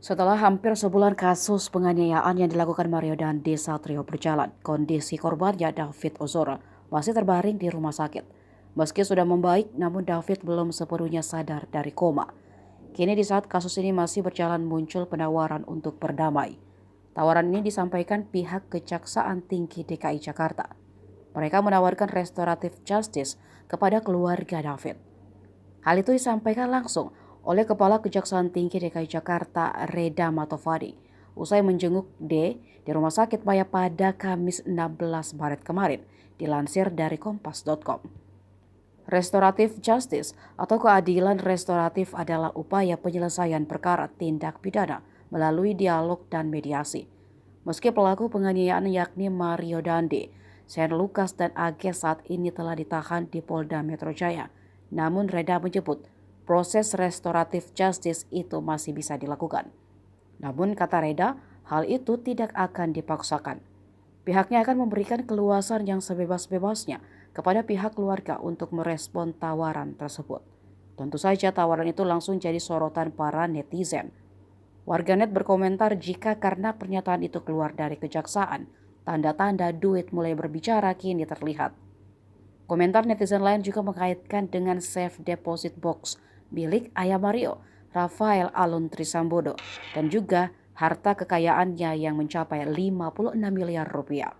Setelah hampir sebulan kasus penganiayaan yang dilakukan Mario Dandi Satrio berjalan, kondisi korbannya David Ozora masih terbaring di rumah sakit. Meski sudah membaik, namun David belum sepenuhnya sadar dari koma. Kini di saat kasus ini masih berjalan muncul penawaran untuk berdamai. Tawaran ini disampaikan pihak Kejaksaan Tinggi DKI Jakarta. Mereka menawarkan restoratif justice kepada keluarga David. Hal itu disampaikan langsung oleh Kepala Kejaksaan Tinggi DKI Jakarta Reda Matovadi usai menjenguk D di Rumah Sakit Maya pada Kamis 16 Maret kemarin, dilansir dari kompas.com. Restoratif justice atau keadilan restoratif adalah upaya penyelesaian perkara tindak pidana melalui dialog dan mediasi. Meski pelaku penganiayaan yakni Mario Dandi, Shane Lucas dan AG saat ini telah ditahan di Polda Metro Jaya, namun Reda menyebut proses restoratif justice itu masih bisa dilakukan. Namun kata Reda, hal itu tidak akan dipaksakan. Pihaknya akan memberikan keluasan yang sebebas-bebasnya kepada pihak keluarga untuk merespon tawaran tersebut. Tentu saja tawaran itu langsung jadi sorotan para netizen. Warganet berkomentar jika karena pernyataan itu keluar dari kejaksaan, tanda-tanda duit mulai berbicara kini terlihat. Komentar netizen lain juga mengaitkan dengan safe deposit box milik ayah Mario, Rafael Alun Trisambodo, dan juga harta kekayaannya yang mencapai 56 miliar rupiah.